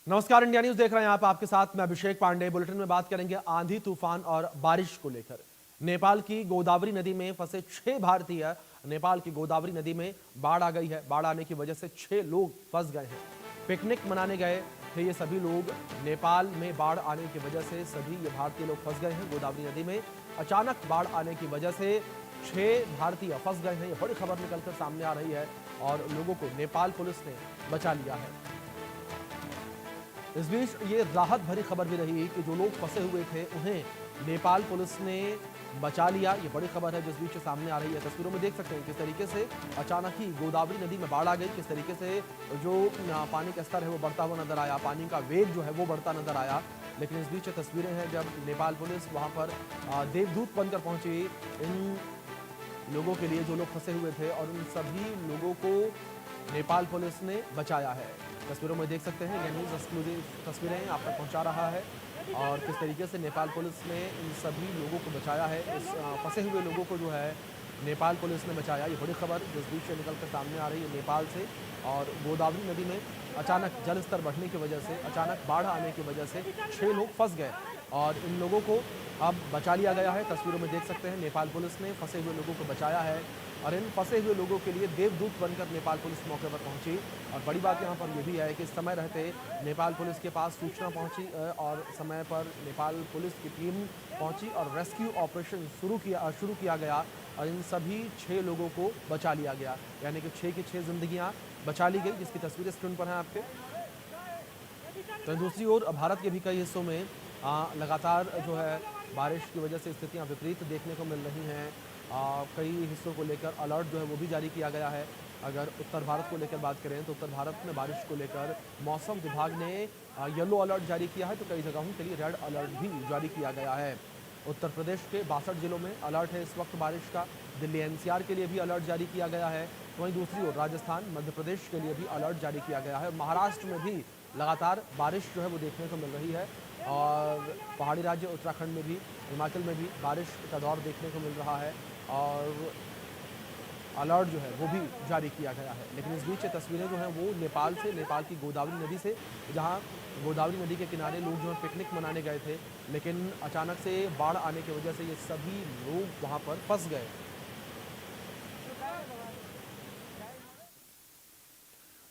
नमस्कार, India news देख रहे हैं आप। आपके साथ मैं अभिषेक पांडे। बुलेटिन में बात करेंगे आंधी तूफान और बारिश को लेकर। नेपाल की गोदावरी नदी में फंसे 6 भारतीय। नेपाल की गोदावरी नदी में बाढ़ आ गई है। बाढ़ आने की वजह से 6 लोग फंस गए हैं। पिकनिक मनाने गए थे ये सभी लोग। नेपाल में बाढ़ आने की वजह से सभी ये भारतीय लोग फंस गए हैं गोदावरी नदी में। अचानक बाढ़ आने की वजह से 6 भारतीय फंस गए हैं। ये बड़ी खबर निकलकर सामने आ रही है और लोगों को नेपाल पुलिस ने बचा लिया है। इस बीच ये राहत भरी खबर भी रही कि जो लोग फंसे हुए थे उन्हें नेपाल पुलिस ने बचा लिया। ये बड़ी खबर है जिस बीच सामने आ रही है। तस्वीरों में देख सकते हैं किस तरीके से अचानक ही गोदावरी नदी में बाढ़ आ गई। किस तरीके से जो पानी का स्तर है वो बढ़ता हुआ नजर आया, पानी का वेग जो है वो बढ़ता नजर आया। लेकिन इस बीच तस्वीरें हैं जब नेपाल पुलिस वहां पर देवदूत बनकर पहुंची इन लोगों के लिए जो लोग फंसे हुए थे, और उन सभी लोगों को नेपाल पुलिस ने बचाया है। तस्वीरों में देख सकते हैं, ये न्यूज़ एक्सक्लूसिव तस्वीरें आप तक पहुंचा रहा है और किस तरीके से नेपाल पुलिस ने इन सभी लोगों को बचाया है। इस फंसे हुए लोगों को जो है नेपाल पुलिस ने बचाया। ये बड़ी खबर जिस बीच से निकल कर सामने आ रही है नेपाल से। और गोदावरी नदी में अचानक जल स्तर बढ़ने की वजह से, अचानक बाढ़ आने की वजह से 6 लोग फंस गए और इन लोगों को अब बचा लिया गया है। तस्वीरों में देख सकते हैं नेपाल पुलिस ने फंसे हुए लोगों को बचाया है और इन फंसे हुए लोगों के लिए देवदूत बनकर नेपाल पुलिस मौके पर पहुंची। और बड़ी बात यहाँ पर यह भी है कि समय रहते नेपाल पुलिस के पास सूचना पहुंची और समय पर नेपाल पुलिस की टीम पहुंची और रेस्क्यू ऑपरेशन शुरू किया गया और इन सभी 6 लोगों को बचा लिया गया। यानी कि 6 की 6 जिंदगियां बचा ली गई, जिसकी तस्वीरें स्क्रीन पर हैं आपके। तो दूसरी ओर भारत के भी कई हिस्सों में लगातार जो है बारिश की वजह से स्थितियां विपरीत देखने को मिल रही हैं। कई हिस्सों को लेकर अलर्ट जो है वो भी जारी किया गया है। अगर उत्तर भारत को लेकर बात करें तो उत्तर भारत में बारिश को लेकर मौसम विभाग ने येलो अलर्ट जारी किया है, तो कई जगहों के लिए रेड अलर्ट भी जारी किया गया है। उत्तर प्रदेश के 62 जिलों में अलर्ट है इस वक्त बारिश का। दिल्ली एनसीआर के लिए भी अलर्ट जारी किया गया है। वहीं दूसरी ओर राजस्थान, मध्य प्रदेश के लिए भी अलर्ट जारी किया गया है। महाराष्ट्र में भी लगातार बारिश जो है वो देखने को मिल रही है और पहाड़ी राज्य उत्तराखंड में भी, हिमाचल में भी बारिश का दौर देखने को मिल रहा है और अलर्ट जो है वो भी जारी किया गया है। लेकिन इस बीच तस्वीरें जो हैं वो नेपाल से, नेपाल की गोदावरी नदी से, जहां गोदावरी नदी के किनारे लोग जो है पिकनिक मनाने गए थे, लेकिन अचानक से बाढ़ आने की वजह से ये सभी लोग वहां पर फंस गए।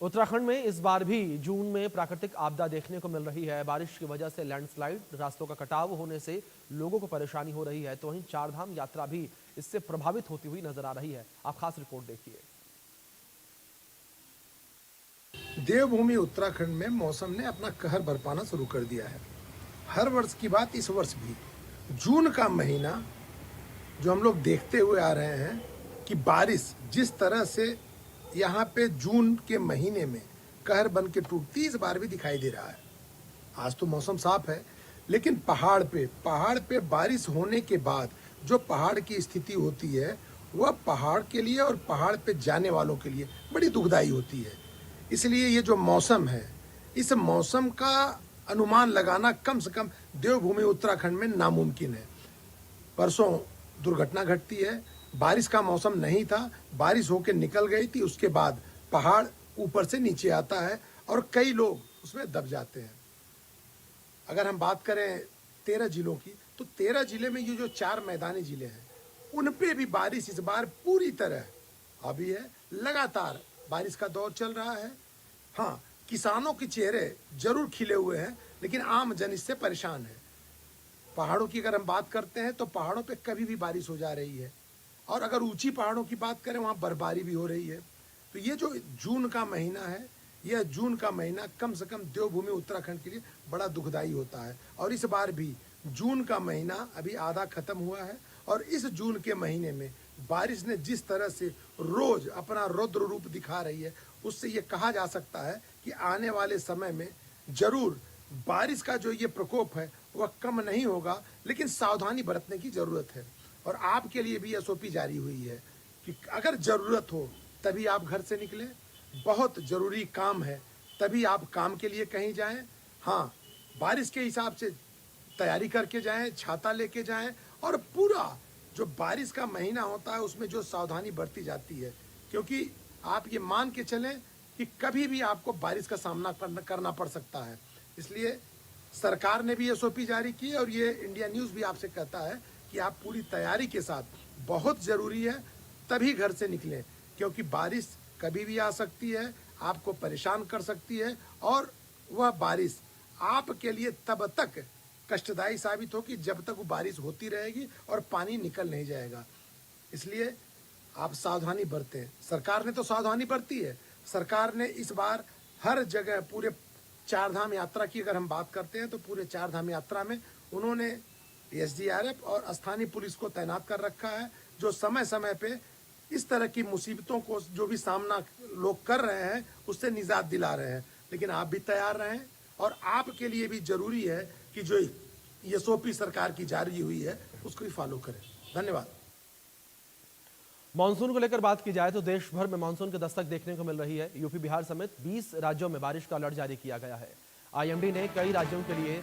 उत्तराखंड में इस बार भी जून में प्राकृतिक आपदा देखने को मिल रही है। बारिश की वजह से लैंडस्लाइड, रास्तों का कटाव होने से लोगों को परेशानी हो रही है। तो वहीं चारधाम यात्रा भी इससे प्रभावित होती हुई नजर आ रही है। आप खास रिपोर्ट देखिए। देवभूमि उत्तराखंड में मौसम ने अपना कहर बरपाना शुरू कर दिया है। हर वर्ष की बात इस वर्ष भी जून का महीना जो हम लोग देखते हुए आ रहे हैं कि बारिश जिस तरह से यहाँ पे जून के महीने में कहर बन के टूटती, इस बार भी दिखाई दे रहा है। आज तो मौसम साफ है, लेकिन पहाड़ पे बारिश होने के बाद जो पहाड़ की स्थिति होती है वह पहाड़ के लिए और पहाड़ पे जाने वालों के लिए बड़ी दुखदाई होती है। इसलिए ये जो मौसम है, इस मौसम का अनुमान लगाना कम से कम देवभूमि उत्तराखंड में नामुमकिन है। परसों दुर्घटना घटती है, बारिश का मौसम नहीं था, बारिश होकर निकल गई थी, उसके बाद पहाड़ ऊपर से नीचे आता है और कई लोग उसमें दब जाते हैं। अगर हम बात करें 13 जिलों की, तो 13 जिले में ये जो 4 मैदानी जिले हैं उन पे भी बारिश इस बार पूरी तरह अभी है। लगातार बारिश का दौर चल रहा है। हाँ, किसानों के चेहरे जरूर खिले हुए हैं, लेकिन आम जन इससे परेशान है। पहाड़ों की अगर हम बात करते हैं तो पहाड़ों पे कभी भी बारिश हो जा रही है, और अगर ऊंची पहाड़ों की बात करें वहाँ बर्फबारी भी हो रही है। तो ये जो जून का महीना है, यह जून का महीना कम से कम देवभूमि उत्तराखंड के लिए बड़ा दुखदाई होता है। और इस बार भी जून का महीना अभी आधा खत्म हुआ है और इस जून के महीने में बारिश ने जिस तरह से रोज अपना रौद्र रूप दिखा रही है, उससे ये कहा जा सकता है कि आने वाले समय में जरूर बारिश का जो ये प्रकोप है वह कम नहीं होगा, लेकिन सावधानी बरतने की जरूरत है। और आपके लिए भी एसओपी जारी हुई है कि अगर जरूरत हो तभी आप घर से निकलें, बहुत जरूरी काम है तभी आप काम के लिए कहीं जाएं। हाँ, बारिश के हिसाब से तैयारी करके जाएं, छाता लेके जाएं, और पूरा जो बारिश का महीना होता है उसमें जो सावधानी बरती जाती है, क्योंकि आप ये मान के चलें कि कभी भी आपको बारिश का सामना करना पड़ सकता है। इसलिए सरकार ने भी एसओपी जारी की और ये इंडिया न्यूज़ भी आपसे कहता है कि आप पूरी तैयारी के साथ, बहुत ज़रूरी है तभी घर से निकलें, क्योंकि बारिश कभी भी आ सकती है, आपको परेशान कर सकती है और वह बारिश आपके लिए तब तक कष्टदायी साबित होगी जब तक वो बारिश होती रहेगी और पानी निकल नहीं जाएगा। इसलिए आप सावधानी बरतें। सरकार ने तो सावधानी बरती है। सरकार ने इस बार हर जगह पूरे चार धाम यात्रा की अगर हम बात करते हैं तो पूरे चार धाम यात्रा में उन्होंने एसडीआरएफ और स्थानीय पुलिस को तैनात कर रखा है, जो समय समय पे इस तरह की मुसीबतों को जो भी सामना लोग कर रहे हैं उससे निजात दिला रहे हैं। लेकिन आप भी तैयार रहें और आपके लिए भी जरूरी है कि जो एसओपी सरकार की जारी हुई है उसको भी फॉलो करें। धन्यवाद। मानसून को लेकर बात की जाए तो देश भर में मानसून की दस्तक देखने को मिल रही है। यूपी बिहार समेत 20 राज्यों में बारिश का अलर्ट जारी किया गया है। आईएमडी ने कई राज्यों के लिए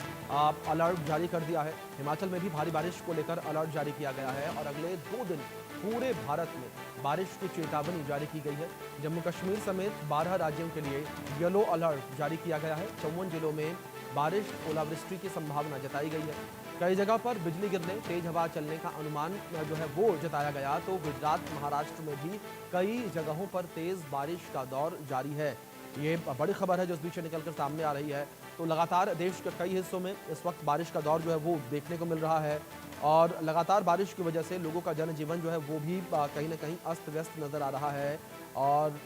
अलर्ट जारी कर दिया है। हिमाचल में भी भारी बारिश को लेकर अलर्ट जारी किया गया है और अगले 2 दिन पूरे भारत में बारिश की चेतावनी जारी की गई है। जम्मू कश्मीर समेत 12 राज्यों के लिए येलो अलर्ट जारी किया गया है। 54 जिलों में बारिश, ओलावृष्टि की संभावना जताई गई है। कई जगह पर बिजली गिरने, तेज हवा चलने का अनुमान जो है वो जताया गया। तो गुजरात, महाराष्ट्र में भी कई जगहों पर तेज बारिश का दौर जारी है। ये बड़ी खबर है जो इस बीच निकलकर सामने आ रही है। तो लगातार देश के कई हिस्सों में इस वक्त बारिश का दौर जो है वो देखने को मिल रहा है और लगातार बारिश की वजह से लोगों का जनजीवन जो है वो भी कहीं ना कहीं अस्त व्यस्त नजर आ रहा है और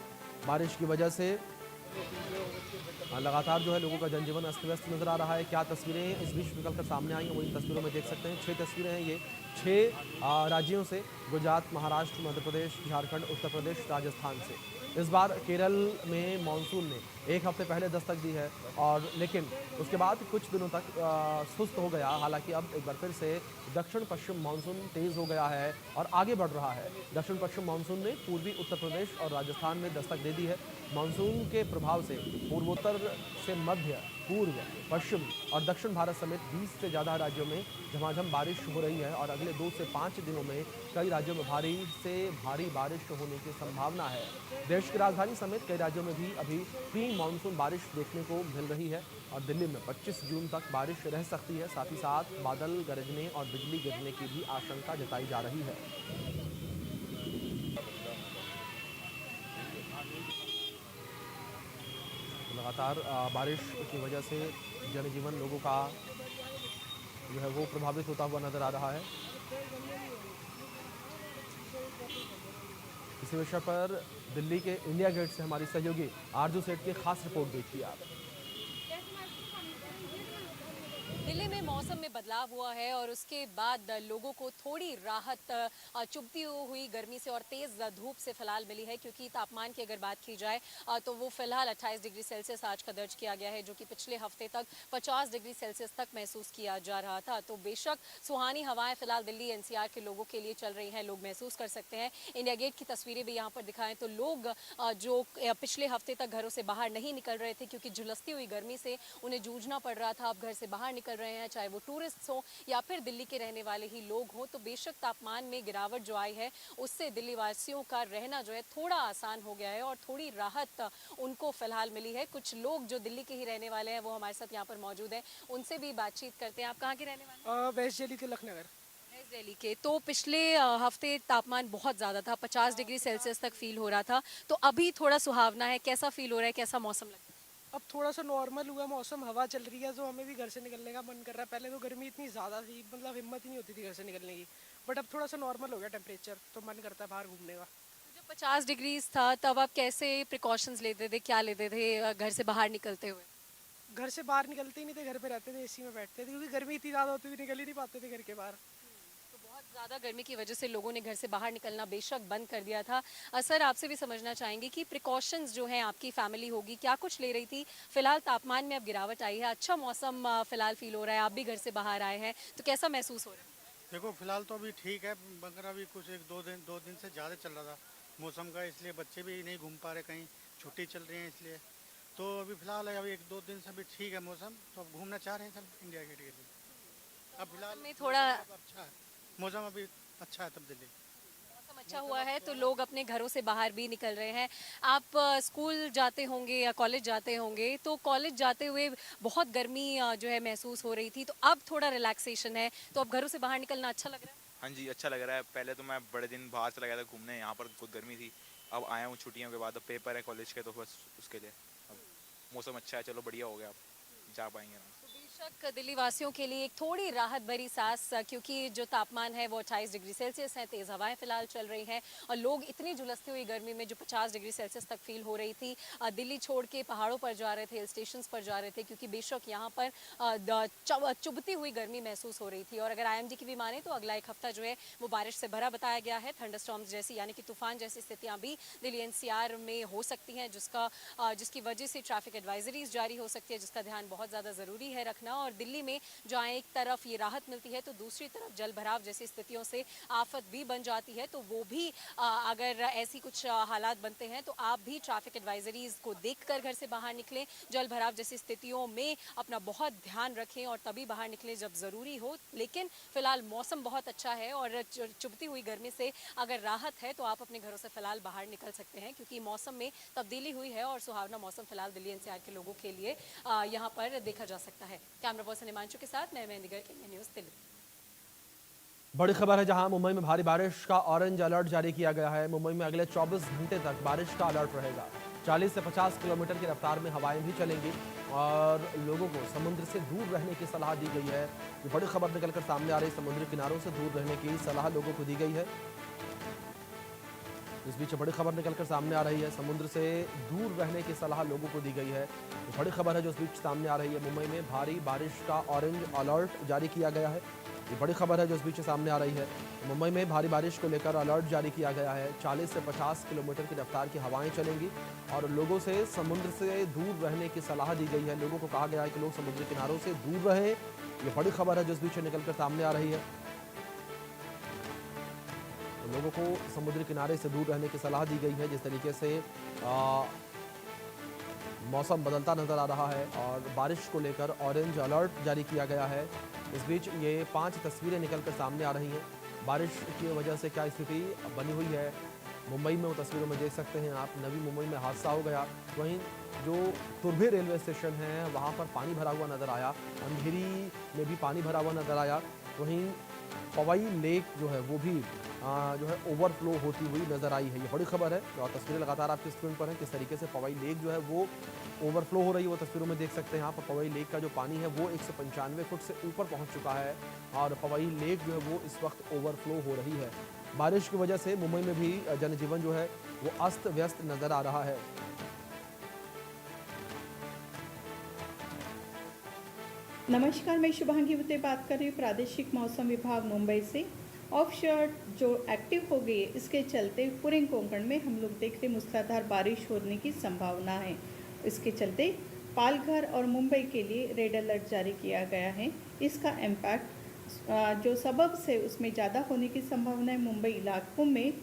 बारिश की वजह से लगातार जो है लोगों का जनजीवन अस्त व्यस्त नजर आ रहा है। क्या तस्वीरें इस बीच निकलकर सामने आई हैं वो इन तस्वीरों में देख सकते हैं। 6 तस्वीरें हैं ये 6 राज्यों से, गुजरात, महाराष्ट्र, मध्य प्रदेश, झारखंड, उत्तर प्रदेश, राजस्थान से। इस बार केरल में मानसून ने 1 हफ्ते पहले दस्तक दी है और लेकिन उसके बाद कुछ दिनों तक सुस्त हो गया। हालांकि अब एक बार फिर से दक्षिण पश्चिम मानसून तेज हो गया है और आगे बढ़ रहा है। दक्षिण पश्चिम मानसून ने पूर्वी उत्तर प्रदेश और राजस्थान में दस्तक दे दी है। मानसून के प्रभाव से पूर्वोत्तर से मध्य, पूर्व, पश्चिम और दक्षिण भारत समेत 20 से ज़्यादा राज्यों में झमाझम बारिश हो रही है और अगले 2 से 5 दिनों में कई राज्यों में भारी से भारी बारिश होने की संभावना है। देश की राजधानी समेत कई राज्यों में भी अभी प्री मानसून बारिश देखने को मिल रही है और दिल्ली में 25 जून तक बारिश रह सकती है। साथ ही साथ बादल गरजने और बिजली गिरने की भी आशंका जताई जा रही है। लगातार बारिश की वजह से जनजीवन लोगों का जो है वो प्रभावित होता हुआ नजर आ रहा है। इसी विषय पर दिल्ली के इंडिया गेट से हमारी सहयोगी आरजू सेठ की खास रिपोर्ट देखिए आप। दिल्ली में मौसम में बदलाव हुआ है और उसके बाद लोगों को थोड़ी राहत चुभती हुई गर्मी से और तेज धूप से फिलहाल मिली है, क्योंकि तापमान की अगर बात की जाए तो वो फिलहाल 28 डिग्री सेल्सियस आज का दर्ज किया गया है, जो कि पिछले हफ्ते तक 50 डिग्री सेल्सियस तक महसूस किया जा रहा था। तो बेशक सुहानी हवाएं फिलहाल दिल्ली एनसीआर के लोगों के लिए चल रही हैं, लोग महसूस कर सकते हैं। इंडिया गेट की तस्वीरें भी यहाँ पर दिखाएं तो लोग जो पिछले हफ्ते तक घरों से बाहर नहीं निकल रहे थे क्योंकि झुलसती हुई गर्मी से उन्हें जूझना पड़ रहा था, अब घर से बाहर निकल रहे हैं, चाहे वो टूरिस्ट हो या फिर दिल्ली के रहने वाले ही लोग हों। तो बेशक तापमान में गिरावट जो आई है उससे दिल्ली वासियों का रहना जो है थोड़ा आसान हो गया है और थोड़ी राहत उनको फिलहाल मिली है। कुछ लोग जो दिल्ली के ही रहने वाले हैं वो हमारे साथ यहाँ पर मौजूद हैं, उनसे भी बातचीत करते हैं। आप कहाँ के रहने वाले हैं? वेस्ट दिल्ली के लखनगर। वेस्ट दिल्ली के। तो पिछले हफ्ते तापमान बहुत ज़्यादा था, 50 डिग्री सेल्सियस तक फील हो रहा था, तो अभी थोड़ा सुहावना है। कैसा फील हो रहा है, कैसा मौसम लगता है? अब थोड़ा सा नॉर्मल हुआ मौसम, हवा चल रही है तो हमें भी घर से निकलने का मन कर रहा है। पहले तो गर्मी इतनी ज़्यादा थी, मतलब हिम्मत ही नहीं होती थी घर से निकलने की, बट अब थोड़ा सा नॉर्मल हो गया टेम्परेचर, तो मन करता है बाहर घूमने का। तो जब 50 डिग्री था तब आप कैसे प्रिकॉशंस लेते थे, क्या लेते थे घर से बाहर निकलते हुए? घर से बाहर निकलते ही नहीं थे, घर पे रहते थे, एसी में बैठते थे, क्योंकि गर्मी इतनी ज़्यादा होती थी, निकल ही नहीं पाते थे घर के बाहर। तो बहुत ज़्यादा गर्मी की वजह से लोगों ने घर से बाहर निकलना बेशक बंद कर दिया था। सर, आपसे भी समझना चाहेंगे कि प्रिकॉशंस जो हैं आपकी फैमिली होगी, क्या कुछ ले रही थी? फिलहाल तापमान में अब गिरावट आई है, अच्छा मौसम फिलहाल फील हो रहा है, आप भी घर से बाहर आए हैं, तो कैसा महसूस हो रहा है? देखो फिलहाल तो अभी ठीक है, मगर अभी कुछ 1-2 दिन से ज़्यादा चल रहा था मौसम का, इसलिए बच्चे भी नहीं घूम पा रहे, कहीं छुट्टी चल रही है इसलिए। तो अभी फिलहाल है, अभी 1-2 दिन से अभी ठीक है मौसम, तो अब घूमना चाह रहे हैं सब इंडिया गेट के लिए। अब फिलहाल में थोड़ा अच्छा है मौसम, अभी अच्छा है तब दिल्ली। मौसम अच्छा हुआ है तो लोग अपने घरों से बाहर भी निकल रहे हैं। आप स्कूल जाते होंगे या कॉलेज जाते होंगे, तो कॉलेज जाते हुए बहुत गर्मी जो है महसूस हो रही थी, तो अब थोड़ा रिलैक्सेशन है, तो अब घरों से बाहर निकलना अच्छा लग रहा है। हाँ जी, अच्छा लग रहा है। पहले तो मैं बड़े दिन बाहर चला गया था घूमने, यहाँ पर बहुत गर्मी थी। अब आया हूँ छुट्टियों के बाद, अब पेपर है कॉलेज के, तो बस उसके लिए अब मौसम अच्छा है, चलो बढ़िया हो गया, अब जा पाएंगे ना। तो बेशक दिल्ली वासियों के लिए एक थोड़ी राहत भरी सांस, क्योंकि जो तापमान है वो 28 डिग्री सेल्सियस है, तेज हवाएं फिलहाल चल रही हैं और लोग इतनी झुलसती हुई गर्मी में जो 50 डिग्री सेल्सियस तक फील हो रही थी, दिल्ली छोड़ के पहाड़ों पर जा रहे थे, हिल स्टेशन पर जा रहे थे, क्योंकि बेशक यहाँ पर चुभती हुई गर्मी महसूस हो रही थी। और अगर IMD की भी माने तो अगला एक हफ्ता जो है वो बारिश से भरा बताया गया है। थंडरस्टॉर्म्स जैसी यानी कि तूफान जैसी स्थितियां भी दिल्ली NCR में हो सकती हैं, जिसकी वजह से ट्रैफिक एडवाइजरीज जारी हो सकती है, जिसका ध्यान बहुत ज़्यादा ज़रूरी है रखना। और दिल्ली में जहाँ एक तरफ ये राहत मिलती है तो दूसरी तरफ जल भराव जैसी स्थितियों से आफत भी बन जाती है, तो वो भी अगर ऐसी कुछ हालात बनते हैं तो आप भी ट्रैफिक एडवाइजरीज को देखकर घर से बाहर निकलें। जल भराव जैसी स्थितियों में अपना बहुत ध्यान रखें और तभी बाहर निकलें जब ज़रूरी हो। लेकिन फिलहाल मौसम बहुत अच्छा है और चुभती हुई गर्मी से अगर राहत है तो आप अपने घरों से फिलहाल बाहर निकल सकते हैं, क्योंकि मौसम में तब्दीली हुई है और सुहावना मौसम फिलहाल दिल्ली NCR के लोगों के लिए यहाँ पर देखा जा सकता है। कैमरा पर्सन हिमांशु के साथ मैं मेहंदी गर्ग, इंडिया न्यूज़ दिल्ली। बड़ी खबर है, जहां मुंबई में भारी बारिश का ऑरेंज अलर्ट जारी किया गया है। मुंबई में अगले 24 घंटे तक बारिश का अलर्ट रहेगा। 40 से 50 किलोमीटर की रफ्तार में हवाएं भी चलेंगी और लोगों को समुद्र से दूर रहने की सलाह दी गई है। ये बड़ी खबर निकलकर सामने आ रही, समुद्री किनारों से दूर रहने की सलाह लोगों को दी गई है। इस बीच बड़ी खबर निकलकर सामने आ रही है, समुद्र से दूर रहने की सलाह लोगों को दी गई है। ये बड़ी खबर है जो इस बीच सामने आ रही है। मुंबई में भारी बारिश का ऑरेंज अलर्ट जारी किया गया है। ये बड़ी खबर है जो इस बीच सामने आ रही है। मुंबई में भारी बारिश को लेकर अलर्ट जारी किया गया है। 40 से 50 किलोमीटर की रफ्तार की हवाएं चलेंगी और लोगों से समुद्र से दूर रहने की सलाह दी गई है। लोगों को कहा गया है कि लोग समुद्री किनारों से दूर रहें। ये बड़ी खबर है जो इस बीच निकलकर सामने आ रही है। लोगों को समुद्री किनारे से दूर रहने की सलाह दी गई है। जिस तरीके से मौसम बदलता नजर आ रहा है और बारिश को लेकर ऑरेंज अलर्ट जारी किया गया है। इस बीच ये 5 तस्वीरें निकलकर सामने आ रही हैं। बारिश की वजह से क्या स्थिति बनी हुई है मुंबई में, वो तस्वीरों में देख सकते हैं आप। नवी मुंबई में हादसा हो गया, वहीं जो तुर्भे रेलवे स्टेशन है वहाँ पर पानी भरा हुआ नजर आया। अंधेरी में भी पानी भरा हुआ नजर आया। वहीं पवई लेक जो है वो भी जो है ओवरफ्लो होती हुई नजर आई है। ये बड़ी खबर है और तस्वीरें लगातार आपकी स्क्रीन पर हैं। किस तरीके से पवई लेक जो है वो ओवरफ्लो हो रही है, वो तस्वीरों में देख सकते हैं आप। पवई लेक का जो पानी है वो 195 फुट से ऊपर पहुंच चुका है और पवई लेक जो है वो इस वक्त ओवरफ्लो हो रही है। बारिश की वजह से मुंबई में भी जनजीवन जो है वो अस्त व्यस्त नजर आ रहा है। नमस्कार, मैं शुभांगी बुते बात कर रही हूँ प्रादेशिक मौसम विभाग मुंबई से। ऑफशोर जो एक्टिव हो गई है, इसके चलते पूरे कोंकण में हम लोग देख रहे मूसलाधार बारिश होने की संभावना है। इसके चलते पालघर और मुंबई के लिए रेड अलर्ट जारी किया गया है। इसका इम्पैक्ट जो सबब से उसमें ज़्यादा होने की संभावना है मुंबई इलाकों में।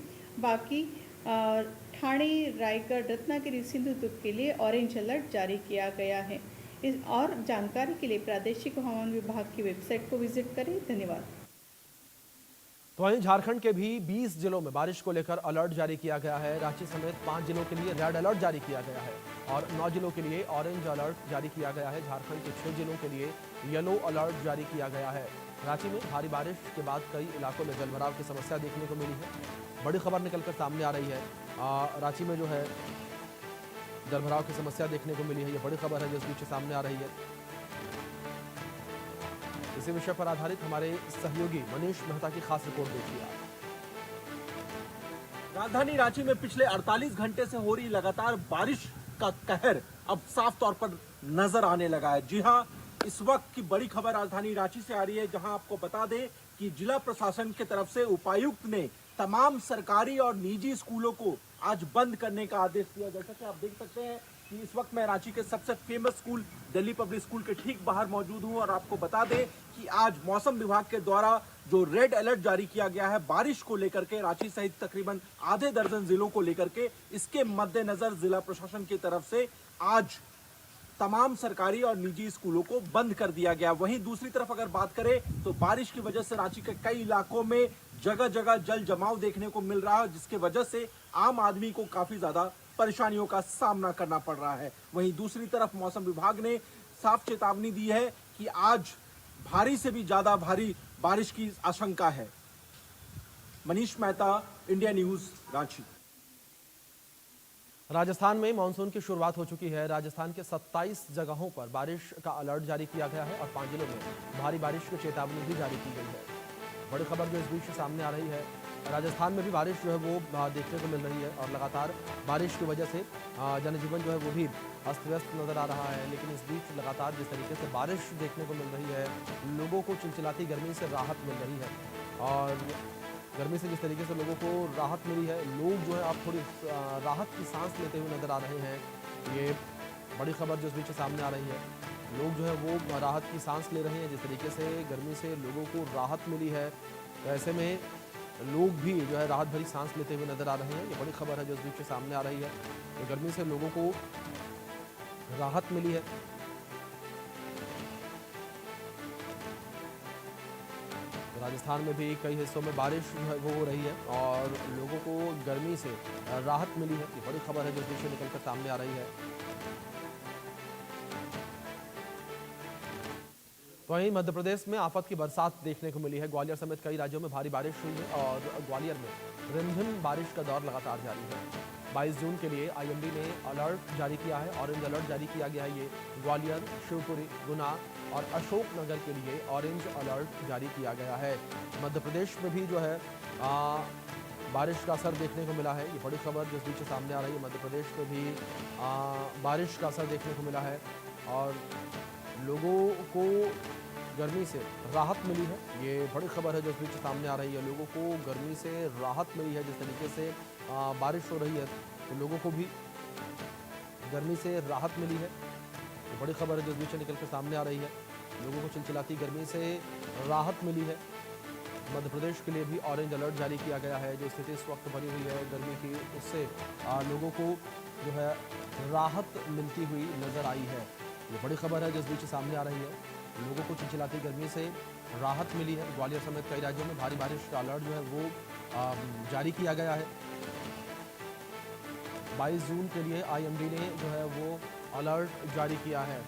बाकी ठाणे, रायगढ़, रत्नागिरी, सिंधुदुर्ग के लिए ऑरेंज अलर्ट जारी किया गया है। इस और जानकारी के लिए प्रादेशिक हवामान विभाग की वेबसाइट को विजिट करें। धन्यवाद। तो वहीं झारखंड के भी 20 जिलों में बारिश को लेकर अलर्ट जारी किया गया है। रांची समेत 5 जिलों के लिए रेड अलर्ट जारी किया गया है और 9 जिलों के लिए ऑरेंज अलर्ट जारी किया गया है। झारखंड के 6 जिलों के लिए येलो अलर्ट जारी किया गया है। रांची में भारी बारिश के बाद कई इलाकों में जलभराव की समस्या देखने को मिली है। बड़ी खबर निकलकर सामने आ रही है। रांची में जो है जलभराव की समस्या देखने को मिली है। ये बड़ी खबर है जो इस बीच सामने आ रही है। इसी विषय पर आधारित हमारे सहयोगी मनीष मेहता की खास रिपोर्ट देखिए आप। राजधानी रांची में पिछले 48 घंटे से हो रही लगातार बारिश का कहर अब साफ तौर पर नजर आने लगा है। जी हां, इस वक्त की बड़ी खबर राजधानी रांची से आ रही है, जहां आपको बता दें कि जिला प्रशासन की तरफ से उपायुक्त ने तमाम सरकारी और निजी स्कूलों को आज बंद करने का आदेश दिया। जैसा कि आप देख सकते हैं कि इस वक्त मैं रांची के सबसे famous school Delhi public school के ठीक बाहर मौजूद हूं और आपको बता दें कि आज मौसम विभाग के द्वारा जो रेड अलर्ट जारी किया गया है बारिश को लेकर के, रांची सहित तकरीबन आधे दर्जन जिलों को लेकर के, इसके मद्देनजर जिला प्रशासन की तरफ से आज तमाम सरकारी और निजी स्कूलों को बंद कर दिया गया। वहीं दूसरी तरफ अगर बात करें तो बारिश की वजह से रांची के कई इलाकों में जगह जगह जल जमाव देखने को मिल रहा है, जिसके वजह से आम आदमी को काफी ज्यादा परेशानियों का सामना करना पड़ रहा है। वहीं दूसरी तरफ मौसम विभाग ने साफ चेतावनी दी है कि आज भारी से भी ज्यादा भारी बारिश की आशंका है। Manish Mehta, India news, Ranchi. राजस्थान में मानसून की शुरुआत हो चुकी है। राजस्थान के 27 जगहों पर बारिश का अलर्ट जारी किया गया है और 5 जिलों में भारी बारिश की चेतावनी भी जारी की गई है। बड़ी खबर जो इस बीच सामने आ रही है, राजस्थान में भी बारिश जो है वो देखने को मिल रही है और लगातार बारिश की वजह से जनजीवन जो है वो भी अस्त व्यस्त नजर आ रहा है। लेकिन इस बीच लगातार जिस तरीके से बारिश देखने को मिल रही है, लोगों को चिलचिलाती गर्मी से राहत मिल रही है और गर्मी से जिस तरीके से लोगों को राहत मिली है, लोग जो है अब थोड़ी राहत की सांस लेते हुए नजर आ रहे हैं। ये बड़ी खबर जो इस बीच सामने आ रही है, लोग जो है वो राहत की सांस ले रहे हैं। जिस तरीके से गर्मी से लोगों को राहत मिली है, तो ऐसे में लोग भी जो है राहत भरी सांस लेते हुए नजर आ रहे हैं। ये बड़ी खबर है जो इस बीच सामने आ रही है। तो गर्मी से लोगों को राहत मिली है। राजस्थान में भी कई हिस्सों में बारिश जो है वो हो रही है और लोगों को गर्मी से राहत मिली है। ये बड़ी खबर है जो बीच निकलकर सामने आ रही है। तो वहीं मध्य प्रदेश में आफत की बरसात देखने को मिली है। ग्वालियर समेत कई राज्यों में भारी बारिश हुई है और ग्वालियर में रिमझिम बारिश का दौर लगातार जारी है। 22 जून के लिए आईएमडी ने अलर्ट जारी किया है, ऑरेंज अलर्ट जारी किया गया है। ये ग्वालियर, शिवपुरी, गुना और अशोकनगर के लिए ऑरेंज अलर्ट जारी किया गया है। मध्य प्रदेश में भी जो है बारिश का असर देखने को मिला है। ये बड़ी खबर जिस बीच सामने आ रही है, मध्य प्रदेश में भी बारिश का असर देखने को मिला है और लोगों को गर्मी से राहत मिली है। ये बड़ी खबर है जो इस बीच सामने आ रही है। लोगों को गर्मी से राहत मिली है। जिस तरीके से बारिश हो रही है तो लोगों को भी गर्मी से राहत मिली है। ये बड़ी खबर है जो इस बीच निकल कर सामने आ रही है। लोगों को चिलचिलाती गर्मी से राहत मिली है। मध्य प्रदेश के लिए भी ऑरेंज अलर्ट जारी किया गया है। जो स्थिति इस वक्त बनी हुई है गर्मी की, उससे लोगों को जो है राहत मिलती हुई नजर आई है। ये बड़ी खबर है जो इस बीच सामने आ रही है। लोगों को चिलचिलाती गर्मी से राहत मिली है। ग्वालियर समेत कई राज्यों में भारी बारिश का अलर्ट जो है वो जारी किया गया है। 22 जून के लिए आईएमडी ने जो है वो अलर्ट जारी किया है।